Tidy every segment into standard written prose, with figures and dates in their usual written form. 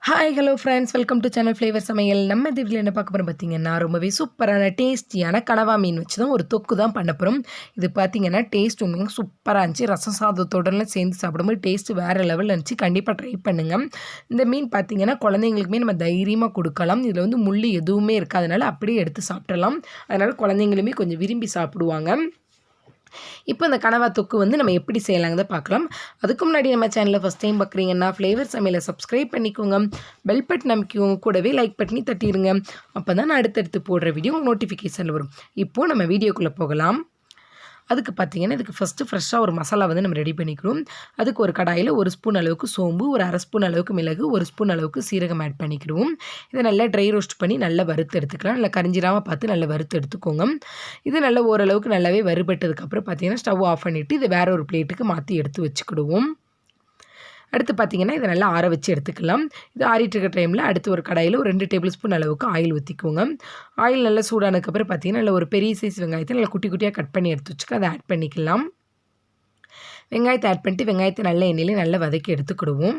Hi hello friends, welcome to channel flavour சமையல். நம்ம இந்த வீடியோவில் என்ன பார்க்க போகிறோம் பார்த்தீங்கன்னா, ரொம்பவே சூப்பரான டேஸ்டியான கனவா மீன் வச்சு தான் ஒரு தொக்கு தான் பண்ண போகிறோம். இது பார்த்தீங்கன்னா டேஸ்ட் உண்மையாக சூப்பராக இருந்துச்சு. ரசம் சாதத்தோடலாம் சேர்ந்து சாப்பிடும்போது டேஸ்ட்டு வேறு லெவலில் இருந்துச்சு. கண்டிப்பாக ட்ரை பண்ணுங்கள். இந்த மீன் பார்த்தீங்கன்னா குழந்தைங்களுக்குமே நம்ம தைரியமாக கொடுக்கலாம். இதில் வந்து முள் எதுவுமே இருக்காதனால அப்படியே எடுத்து சாப்பிட்றலாம். அதனால் குழந்தைங்களுமே கொஞ்சம் விரும்பி சாப்பிடுவாங்க. இப்போ இந்த கனவா தொக்கு வந்து நம்ம எப்படி செய்யலாங்கிறத பார்க்கலாம். அதுக்கு முன்னாடி நம்ம சேனலை ஃபஸ்ட் டைம் பார்க்குறீங்கன்னா ஃப்ளேவர் சமையலை சப்ஸ்கிரைப் பண்ணிக்கோங்க. பெல் பட்டன் அமைக்கோங்க, கூடவே லைக் பண்ணி தட்டிடுங்க. அப்போ தான் நான் அடுத்தடுத்து போடுற வீடியோ நோட்டிஃபிகேஷனில் வரும். இப்போது நம்ம வீடியோக்குள்ளே போகலாம். அதுக்கு பார்த்தீங்கன்னா இதுக்கு ஃபஸ்ட்டு ஃப்ரெஷ்ஷாக ஒரு மசாலா வந்து நம்ம ரெடி பண்ணிக்கிறோம். அதுக்கு ஒரு கடாயில் 1 ஸ்பூன் அளவுக்கு சோம்பு, ஒரு 1/2 ஸ்பூன் அளவுக்கு மிளகு, 1 ஸ்பூன் அளவுக்கு சீரகம் ஆட் பண்ணிக்கிடுவோம். இதை நல்லா ட்ரை ரோஸ்ட் பண்ணி நல்லா வறுத்து எடுத்துக்கலாம். நல்லா கரிஞ்சிடாமல் பார்த்து நல்லா வறுத்து எடுத்துக்கோங்க. இது நல்லா ஓரளவுக்கு நல்லாவே வறுபட்டதுக்கப்புறம் பார்த்தீங்கன்னா ஸ்டவ் ஆஃப் பண்ணிவிட்டு இதை வேறு ஒரு பிளேட்டுக்கு மாற்றி எடுத்து வச்சுக்கிடுவோம். அடுத்து பார்த்திங்கன்னா இதை நல்லா ஆற வச்சு எடுத்துக்கலாம். இது ஆறிட்டு இருக்க டைமில் அடுத்து ஒரு கடாயில் ஒரு 2 டேபிள் ஸ்பூன் அளவுக்கு ஆயில் ஊற்றிக்கோங்க. ஆயில் நல்லா சூடானதுக்கப்புறம் பார்த்திங்கன்னா நல்லா ஒரு பெரிய சைஸ் வெங்காயத்தை நல்லா குட்டி குட்டியாக கட் பண்ணி எடுத்து வச்சுக்க அதை ஆட் பண்ணிக்கலாம். வெங்காயத்தை ஆட் பண்ணிட்டு வெங்காயத்தை நல்ல எண்ணெயிலே நல்லா வதக்கி எடுத்துக்கிடுவோம்.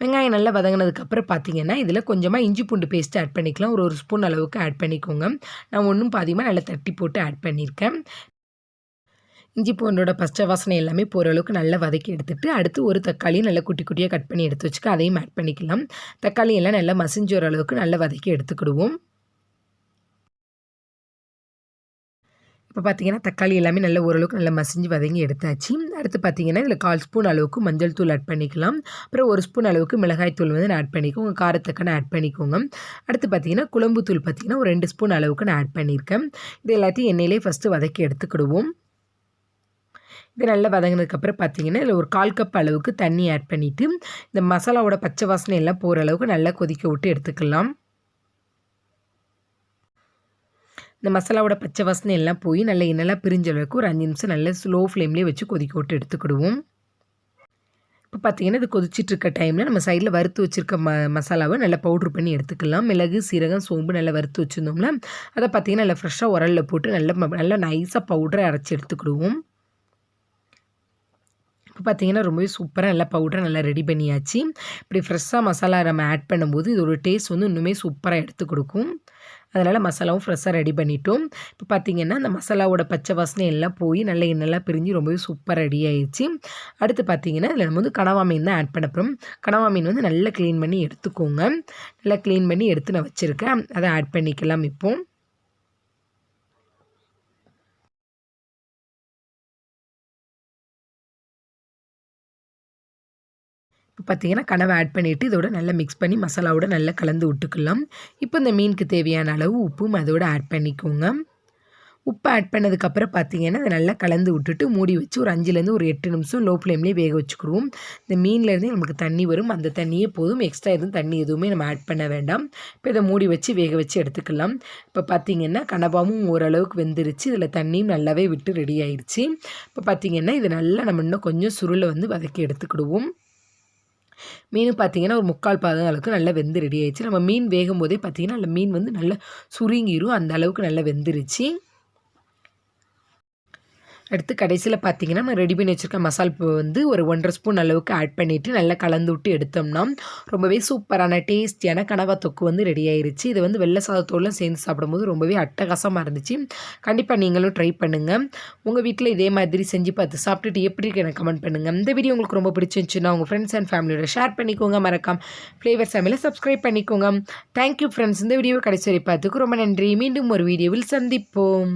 வெங்காயம் நல்லா வதங்கினதுக்கப்புறம் பார்த்திங்கன்னா இதில் கொஞ்சமாக இஞ்சி பூண்டு பேஸ்ட்டு ஆட் பண்ணிக்கலாம். ஒரு ஸ்பூன் அளவுக்கு ஆட் பண்ணிக்கோங்க. நான் ஒன்றும் பாதியமாக நல்லா தட்டி போட்டு ஆட் பண்ணியிருக்கேன். இஞ்சி பூண்டோட பச்சை வாசனை எல்லாமே போகிற அளவுக்கு நல்லா வதக்கி எடுத்துகிட்டு அடுத்து ஒரு தக்காளியும் நல்லா குட்டி குட்டியாக கட் பண்ணி எடுத்து வச்சுக்க அதையும் ஆட் பண்ணிக்கலாம். தக்காளி எல்லாம் நல்லா மசிஞ்சு வர அளவுக்கு நல்லா வதக்கி எடுத்துக்கிடுவோம். இப்போ பார்த்திங்கன்னா தக்காளி எல்லாமே நல்லா ஓரளவுக்கு நல்லா மசிஞ்சு வதங்கி எடுத்தாச்சு. அடுத்து பார்த்திங்கன்னா இதில் 1/4 ஸ்பூன் அளவுக்கு மஞ்சள் தூள் ஆட் பண்ணிக்கலாம். அப்புறம் 1 ஸ்பூன் அளவுக்கு மிளகாய் தூள் வந்து ஆட் பண்ணிக்கோங்க. காரத்தக்கன ஆட் பண்ணிக்கோங்க. அடுத்து பார்த்திங்கன்னா குழம்பு தூள் பார்த்திங்கன்னா ஒரு 2 ஸ்பூன் அளவுக்கு நான் ஆட் பண்ணியிருக்கேன். இது எல்லாத்தையும் எண்ணெயிலே ஃபஸ்ட்டு வதக்கி எடுத்துக்கிடுவோம். இது நல்லா வதங்கினதுக்கப்புறம் பார்த்திங்கன்னா இதில் ஒரு 1/4 கப் அளவுக்கு தண்ணி ஆட் பண்ணிவிட்டு இந்த மசாலாவோட பச்சை வாசனை எல்லாம் போகிற அளவுக்கு நல்லா கொதிக்க விட்டு எடுத்துக்கலாம். இந்த மசாலாவோட பச்சை வாசனை எல்லாம் போய் நல்லா எண்ணெய்லாம் பிரிஞ்ச அளவுக்கு ஒரு 5 நிமிஷம் நல்லா ஸ்லோ ஃப்ளேம்லேயே வச்சு கொதிக்க விட்டு எடுத்துக்கிடுவோம். இப்போ பார்த்திங்கன்னா இது கொதிச்சிட்டு இருக்க டைமில் நம்ம சைடில் வறுத்து வச்சுருக்க மசாலாவை நல்லா பவுட்ரு பண்ணி எடுத்துக்கலாம். மிளகு, சீரகம், சோம்பு நல்லா வறுத்து வச்சுருந்தோம்ல அதை பார்த்திங்கன்னா நல்லா ஃப்ரெஷ்ஷாக உரலில் போட்டு நல்லா நைஸாக பவுடரை அரைச்சி எடுத்துக்கிடுவோம். இப்போ பார்த்திங்கன்னா ரொம்பவே சூப்பராக நல்லா பவுடரை நல்லா ரெடி பண்ணியாச்சு. இப்படி ஃப்ரெஷ்ஷாக மசாலா நம்ம ஆட் பண்ணும்போது இதோட டேஸ்ட் வந்து இன்னுமே சூப்பராக எடுத்து கொடுக்கும். அதனால் மசாலாவும் ஃப்ரெஷ்ஷாக ரெடி பண்ணிட்டோம். இப்போ பார்த்திங்கன்னா அந்த மசாலாவோட பச்சை வாசனை எல்லாம் போய் நல்லா எண்ணெய்லாம் பிரிஞ்சு ரொம்பவே சூப்பராக ரெடி ஆயிடுச்சு. அடுத்து பார்த்திங்கன்னா இதில் நம்ம வந்து கனவா மீன் தான் ஆட் பண்ண போகிறோம். கனவா மீன் வந்து நல்லா க்ளீன் பண்ணி எடுத்துக்கோங்க. நல்லா க்ளீன் பண்ணி எடுத்து நான் வச்சுருக்கேன். அதை ஆட் பண்ணிக்கலாம். இப்போது இப்போ பார்த்திங்கன்னா கனவை ஆட் பண்ணிவிட்டு இதோட நல்லா மிக்ஸ் பண்ணி மசாலாவோட நல்லா கலந்து விட்டுக்கலாம். இப்போ இந்த மீனுக்கு தேவையான அளவு உப்பும் அதோட ஆட் பண்ணிக்கோங்க. உப்பு ஆட் பண்ணதுக்கப்புறம் பார்த்திங்கன்னா அதை நல்லா கலந்து விட்டுட்டு மூடி வச்சு ஒரு 5லேருந்து ஒரு 8 நிமிஷம் லோ ஃப்ளேம்லேயே வேக வச்சுக்கிடுவோம். இந்த மீன்லேருந்து நமக்கு தண்ணி வரும், அந்த தண்ணியே போதும். எக்ஸ்ட்ரா எதுவும் தண்ணி எதுவுமே நம்ம ஆட் பண்ண வேண்டாம். இப்போ இதை மூடி வச்சு வேக வச்சு எடுத்துக்கலாம். இப்போ பார்த்திங்கன்னா கனவாவும் ஓரளவுக்கு வெந்துருச்சு. இதில் தண்ணியும் நல்லாவே விட்டு ரெடி ஆயிடுச்சு. இப்போ பார்த்திங்கன்னா இது நல்லா நம்ம இன்னும் கொஞ்சம் சுருளை வந்து வதக்கி எடுத்துக்கிடுவோம். மீன் பார்த்திங்கன்னா ஒரு 3/4 பாதம் அளவுக்கு நல்லா வெந்து ரெடி ஆயிடுச்சு. நம்ம மீன் வேகும் போதே பார்த்திங்கன்னா அந்த மீன் வந்து நல்லா சுருங்கிரும், அந்த அளவுக்கு நல்லா வெந்துருச்சு. அடுத்து கடைசியில் பார்த்திங்கன்னா நம்ம ரெடி பண்ணி வச்சுருக்க மசால் வந்து ஒரு 1/2 ஸ்பூன் அளவுக்கு ஆட் பண்ணிவிட்டு நல்லா கலந்து விட்டு எடுத்தோம்னா ரொம்பவே சூப்பரான டேஸ்டியான கனவா தொக்கு வந்து ரெடி ஆயிடுச்சு. இது வந்து வெள்ளை சாதத்தோடு சேர்ந்து சாப்பிடும்போது ரொம்பவே அட்டகாசமாக இருந்துச்சு. கண்டிப்பாக நீங்களும் ட்ரை பண்ணுங்கள். உங்கள் வீட்டில் இதே மாதிரி செஞ்சு பார்த்து சாப்பிட்டுட்டு எப்படி இருக்கு எனக்கு கமெண்ட் பண்ணுங்கள். இந்த வீடியோ உங்களுக்கு ரொம்ப பிடிச்சிருந்துச்சுன்னா உங்கள் ஃப்ரெண்ட்ஸ் அண்ட் ஃபேமிலியோட ஷேர் பண்ணிக்கோங்க. மறக்காம ஃப்ளேவர் சமையலை சப்ஸ்கிரைப் பண்ணிக்கோங்க. Thank you friends. இந்த வீடியோவை கடைசி வரை பார்த்துக்கு ரொம்ப நன்றி. மீண்டும் ஒரு வீடியோவில் சந்திப்போம்.